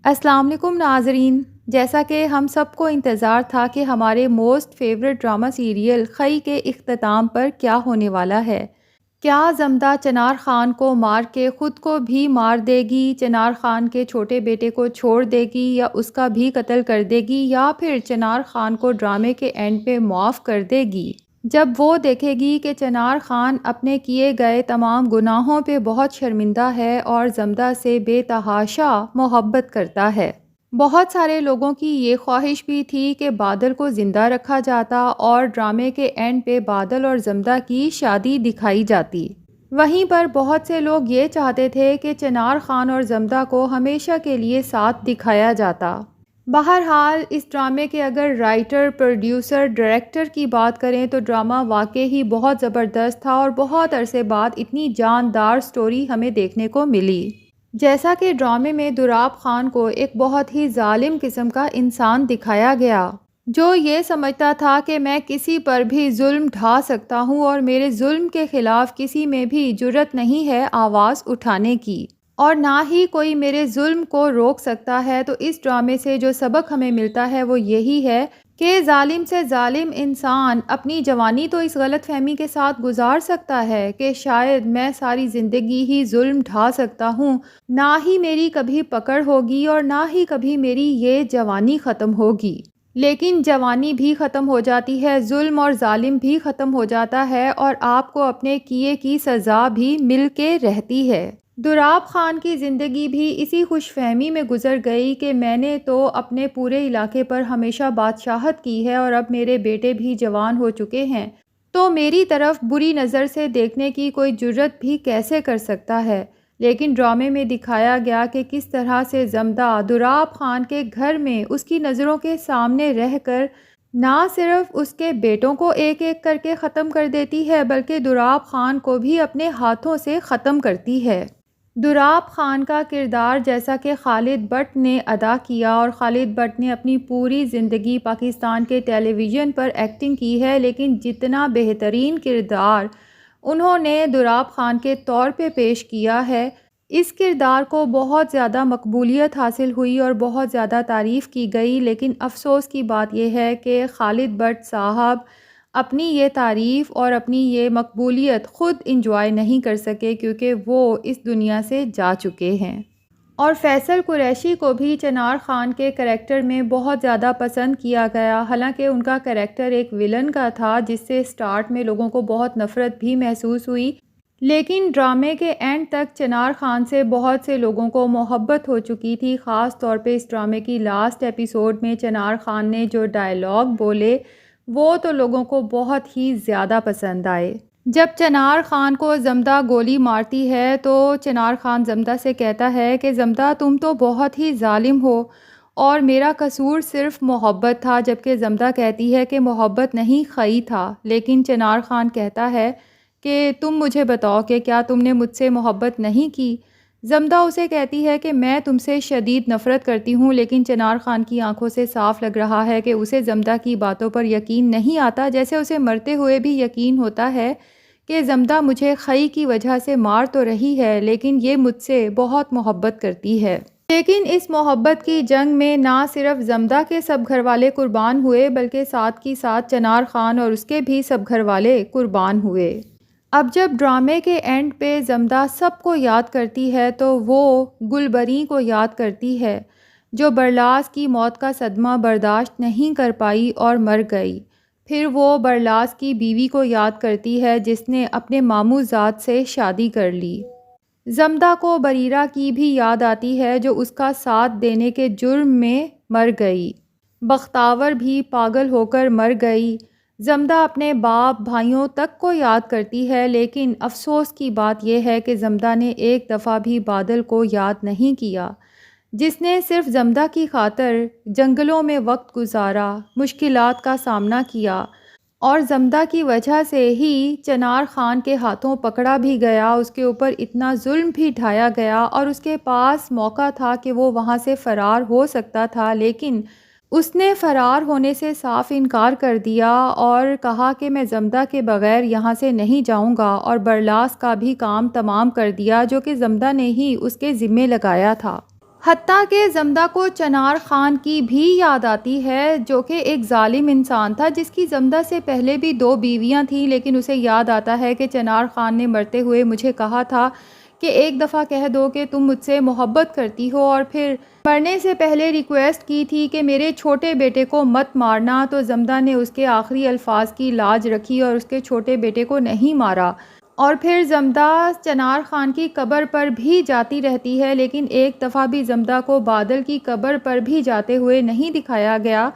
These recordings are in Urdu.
السلام علیکم ناظرین، جیسا کہ ہم سب کو انتظار تھا کہ ہمارے موسٹ فیوریٹ ڈرامہ سیریل خی کے اختتام پر کیا ہونے والا ہے۔ کیا زمدہ چنار خان کو مار کے خود کو بھی مار دے گی، چنار خان کے چھوٹے بیٹے کو چھوڑ دے گی یا اس کا بھی قتل کر دے گی، یا پھر چنار خان کو ڈرامے کے اینڈ پہ معاف کر دے گی جب وہ دیکھے گی کہ چنار خان اپنے کیے گئے تمام گناہوں پہ بہت شرمندہ ہے اور زمدہ سے بے تحاشا محبت کرتا ہے۔ بہت سارے لوگوں کی یہ خواہش بھی تھی کہ بادل کو زندہ رکھا جاتا اور ڈرامے کے اینڈ پہ بادل اور زمدہ کی شادی دکھائی جاتی۔ وہیں پر بہت سے لوگ یہ چاہتے تھے کہ چنار خان اور زمدہ کو ہمیشہ کے لیے ساتھ دکھایا جاتا۔ بہرحال اس ڈرامے کے اگر رائٹر، پروڈیوسر، ڈائریکٹر کی بات کریں تو ڈرامہ واقعی ہی بہت زبردست تھا اور بہت عرصے بعد اتنی جاندار سٹوری ہمیں دیکھنے کو ملی۔ جیسا کہ ڈرامے میں دوراب خان کو ایک بہت ہی ظالم قسم کا انسان دکھایا گیا، جو یہ سمجھتا تھا کہ میں کسی پر بھی ظلم ڈھا سکتا ہوں اور میرے ظلم کے خلاف کسی میں بھی جرأت نہیں ہے آواز اٹھانے کی، اور نہ ہی کوئی میرے ظلم کو روک سکتا ہے۔ تو اس ڈرامے سے جو سبق ہمیں ملتا ہے وہ یہی ہے کہ ظالم سے ظالم انسان اپنی جوانی تو اس غلط فہمی کے ساتھ گزار سکتا ہے کہ شاید میں ساری زندگی ہی ظلم ڈھا سکتا ہوں، نہ ہی میری کبھی پکڑ ہوگی اور نہ ہی کبھی میری یہ جوانی ختم ہوگی، لیکن جوانی بھی ختم ہو جاتی ہے، ظلم اور ظالم بھی ختم ہو جاتا ہے اور آپ کو اپنے کیے کی سزا بھی مل کے رہتی ہے۔ دوراب خان کی زندگی بھی اسی خوش فہمی میں گزر گئی کہ میں نے تو اپنے پورے علاقے پر ہمیشہ بادشاہت کی ہے اور اب میرے بیٹے بھی جوان ہو چکے ہیں، تو میری طرف بری نظر سے دیکھنے کی کوئی جرأت بھی کیسے کر سکتا ہے۔ لیکن ڈرامے میں دکھایا گیا کہ کس طرح سے زمدہ دوراب خان کے گھر میں اس کی نظروں کے سامنے رہ کر نہ صرف اس کے بیٹوں کو ایک ایک کر کے ختم کر دیتی ہے بلکہ دوراب خان کو بھی اپنے ہاتھوں سے ختم کرتی ہے۔ دوراب خان کا کردار جیسا کہ خالد بٹ نے ادا کیا، اور خالد بٹ نے اپنی پوری زندگی پاکستان کے ٹیلی ویژن پر ایکٹنگ کی ہے، لیکن جتنا بہترین کردار انہوں نے دوراب خان کے طور پہ پیش کیا ہے، اس کردار کو بہت زیادہ مقبولیت حاصل ہوئی اور بہت زیادہ تعریف کی گئی۔ لیکن افسوس کی بات یہ ہے کہ خالد بٹ صاحب اپنی یہ تعریف اور اپنی یہ مقبولیت خود انجوائے نہیں کر سکے کیونکہ وہ اس دنیا سے جا چکے ہیں۔ اور فیصل قریشی کو بھی چنار خان کے کریکٹر میں بہت زیادہ پسند کیا گیا، حالانکہ ان کا کریکٹر ایک ویلن کا تھا جس سے سٹارٹ میں لوگوں کو بہت نفرت بھی محسوس ہوئی، لیکن ڈرامے کے اینڈ تک چنار خان سے بہت سے لوگوں کو محبت ہو چکی تھی۔ خاص طور پہ اس ڈرامے کی لاسٹ ایپیسوڈ میں چنار خان نے جو ڈائیلاگ بولے وہ تو لوگوں کو بہت ہی زیادہ پسند آئے۔ جب چنار خان کو زمدہ گولی مارتی ہے تو چنار خان زمدہ سے کہتا ہے کہ زمدہ تم تو بہت ہی ظالم ہو اور میرا قصور صرف محبت تھا، جبکہ زمدہ کہتی ہے کہ محبت نہیں خی تھا۔ لیکن چنار خان کہتا ہے کہ تم مجھے بتاؤ کہ کیا تم نے مجھ سے محبت نہیں کی؟ زمدہ اسے کہتی ہے کہ میں تم سے شدید نفرت کرتی ہوں، لیکن چنار خان کی آنکھوں سے صاف لگ رہا ہے کہ اسے زمدہ کی باتوں پر یقین نہیں آتا، جیسے اسے مرتے ہوئے بھی یقین ہوتا ہے کہ زمدہ مجھے خی کی وجہ سے مار تو رہی ہے لیکن یہ مجھ سے بہت محبت کرتی ہے۔ لیکن اس محبت کی جنگ میں نہ صرف زمدہ کے سب گھر والے قربان ہوئے بلکہ ساتھ کی ساتھ چنار خان اور اس کے بھی سب گھر والے قربان ہوئے۔ اب جب ڈرامے کے اینڈ پہ زمدہ سب کو یاد کرتی ہے تو وہ گلبری کو یاد کرتی ہے، جو برلاس کی موت کا صدمہ برداشت نہیں کر پائی اور مر گئی۔ پھر وہ برلاس کی بیوی کو یاد کرتی ہے جس نے اپنے ماموں زاد سے شادی کر لی۔ زمدہ کو بریرہ کی بھی یاد آتی ہے جو اس کا ساتھ دینے کے جرم میں مر گئی۔ بختاور بھی پاگل ہو کر مر گئی۔ زمدہ اپنے باپ بھائیوں تک کو یاد کرتی ہے، لیکن افسوس کی بات یہ ہے کہ زمدہ نے ایک دفعہ بھی بادل کو یاد نہیں کیا، جس نے صرف زمدہ کی خاطر جنگلوں میں وقت گزارا، مشکلات کا سامنا کیا، اور زمدہ کی وجہ سے ہی چنار خان کے ہاتھوں پکڑا بھی گیا، اس کے اوپر اتنا ظلم بھی ڈھایا گیا اور اس کے پاس موقع تھا کہ وہ وہاں سے فرار ہو سکتا تھا، لیکن اس نے فرار ہونے سے صاف انکار کر دیا اور کہا کہ میں زمدہ کے بغیر یہاں سے نہیں جاؤں گا، اور برلاس کا بھی کام تمام کر دیا جو کہ زمدہ نے ہی اس کے ذمے لگایا تھا۔ حتیٰ کہ زمدہ کو چنار خان کی بھی یاد آتی ہے، جو کہ ایک ظالم انسان تھا، جس کی زمدہ سے پہلے بھی 2 بیویاں تھیں، لیکن اسے یاد آتا ہے کہ چنار خان نے مرتے ہوئے مجھے کہا تھا کہ ایک دفعہ کہہ دو کہ تم مجھ سے محبت کرتی ہو، اور پھر مرنے سے پہلے ریکویسٹ کی تھی کہ میرے چھوٹے بیٹے کو مت مارنا، تو زمدہ نے اس کے آخری الفاظ کی لاج رکھی اور اس کے چھوٹے بیٹے کو نہیں مارا۔ اور پھر زمدہ چنار خان کی قبر پر بھی جاتی رہتی ہے، لیکن ایک دفعہ بھی زمدہ کو بادل کی قبر پر بھی جاتے ہوئے نہیں دکھایا گیا۔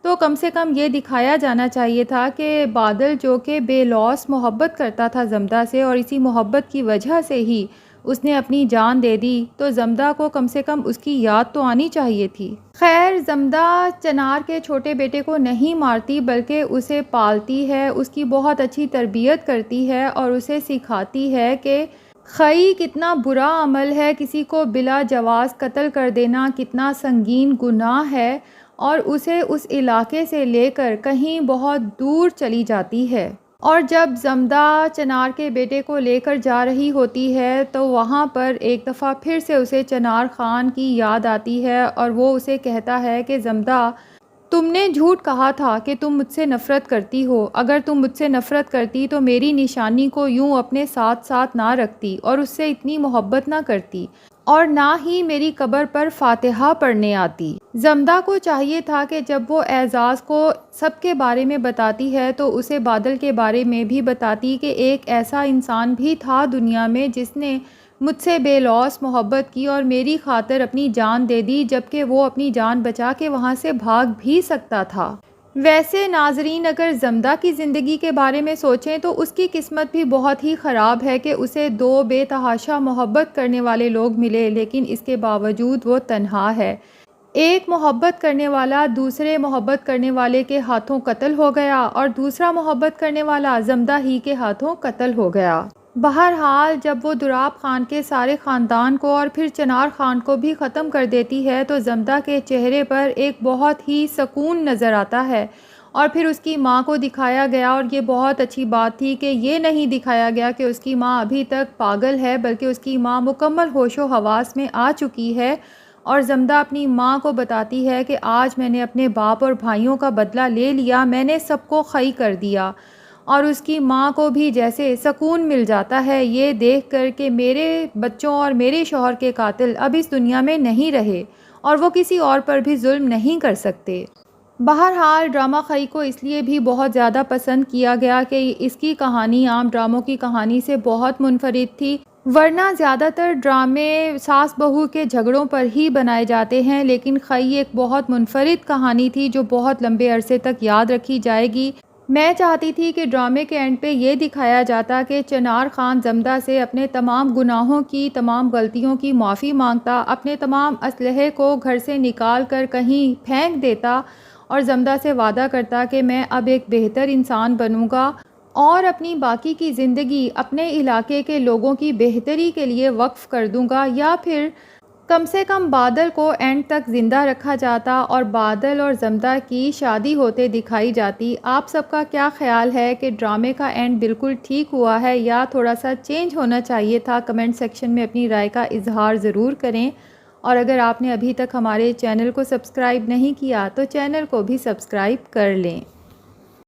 تو کم سے کم یہ دکھایا جانا چاہیے تھا کہ بادل، جو کہ بے لوث محبت کرتا تھا زمدہ سے، اور اسی محبت کی وجہ سے ہی اس نے اپنی جان دے دی، تو زمدہ کو کم سے کم اس کی یاد تو آنی چاہیے تھی۔ خیر، زمدہ چنار کے چھوٹے بیٹے کو نہیں مارتی، بلکہ اسے پالتی ہے، اس کی بہت اچھی تربیت کرتی ہے، اور اسے سکھاتی ہے کہ خئی کتنا برا عمل ہے، کسی کو بلا جواز قتل کر دینا کتنا سنگین گناہ ہے، اور اسے اس علاقے سے لے کر کہیں بہت دور چلی جاتی ہے۔ اور جب زمدہ چنار کے بیٹے کو لے کر جا رہی ہوتی ہے تو وہاں پر ایک دفعہ پھر سے اسے چنار خان کی یاد آتی ہے، اور وہ اسے کہتا ہے کہ زمدہ، تم نے جھوٹ کہا تھا کہ تم مجھ سے نفرت کرتی ہو، اگر تم مجھ سے نفرت کرتی تو میری نشانی کو یوں اپنے ساتھ ساتھ نہ رکھتی، اور اس سے اتنی محبت نہ کرتی، اور نہ ہی میری قبر پر فاتحہ پڑھنے آتی۔ زمدہ کو چاہیے تھا کہ جب وہ اعزاز کو سب کے بارے میں بتاتی ہے تو اسے بادل کے بارے میں بھی بتاتی کہ ایک ایسا انسان بھی تھا دنیا میں جس نے مجھ سے بے لوث محبت کی اور میری خاطر اپنی جان دے دی، جبکہ وہ اپنی جان بچا کے وہاں سے بھاگ بھی سکتا تھا۔ ویسے ناظرین، اگر زمدہ کی زندگی کے بارے میں سوچیں تو اس کی قسمت بھی بہت ہی خراب ہے کہ اسے 2 بے تحاشا محبت کرنے والے لوگ ملے، لیکن اس کے باوجود وہ تنہا ہے۔ ایک محبت کرنے والا دوسرے محبت کرنے والے کے ہاتھوں قتل ہو گیا، اور دوسرا محبت کرنے والا زمدہ ہی کے ہاتھوں قتل ہو گیا۔ بہرحال، جب وہ دراب خان کے سارے خاندان کو اور پھر چنار خان کو بھی ختم کر دیتی ہے تو زمدہ کے چہرے پر ایک بہت ہی سکون نظر آتا ہے، اور پھر اس کی ماں کو دکھایا گیا، اور یہ بہت اچھی بات تھی کہ یہ نہیں دکھایا گیا کہ اس کی ماں ابھی تک پاگل ہے، بلکہ اس کی ماں مکمل ہوش و حواس میں آ چکی ہے، اور زمدہ اپنی ماں کو بتاتی ہے کہ آج میں نے اپنے باپ اور بھائیوں کا بدلہ لے لیا، میں نے سب کو خئی کر دیا۔ اور اس کی ماں کو بھی جیسے سکون مل جاتا ہے یہ دیکھ کر کہ میرے بچوں اور میرے شوہر کے قاتل اب اس دنیا میں نہیں رہے، اور وہ کسی اور پر بھی ظلم نہیں کر سکتے۔ بہرحال، ڈرامہ خئی کو اس لیے بھی بہت زیادہ پسند کیا گیا کہ اس کی کہانی عام ڈراموں کی کہانی سے بہت منفرد تھی، ورنہ زیادہ تر ڈرامے ساس بہو کے جھگڑوں پر ہی بنائے جاتے ہیں، لیکن خئی ایک بہت منفرد کہانی تھی جو بہت لمبے عرصے تک یاد رکھی جائے گی۔ میں چاہتی تھی کہ ڈرامے کے اینڈ پہ یہ دکھایا جاتا کہ چنار خان زمدہ سے اپنے تمام گناہوں کی، تمام غلطیوں کی معافی مانگتا، اپنے تمام اسلحے کو گھر سے نکال کر کہیں پھینک دیتا، اور زمدہ سے وعدہ کرتا کہ میں اب ایک بہتر انسان بنوں گا اور اپنی باقی کی زندگی اپنے علاقے کے لوگوں کی بہتری کے لیے وقف کر دوں گا، یا پھر کم سے کم بادل کو اینڈ تک زندہ رکھا جاتا اور بادل اور زمدہ کی شادی ہوتے دکھائی جاتی۔ آپ سب کا کیا خیال ہے کہ ڈرامے کا اینڈ بالکل ٹھیک ہوا ہے یا تھوڑا سا چینج ہونا چاہیے تھا؟ کمنٹ سیکشن میں اپنی رائے کا اظہار ضرور کریں، اور اگر آپ نے ابھی تک ہمارے چینل کو سبسکرائب نہیں کیا تو چینل کو بھی سبسکرائب کر لیں۔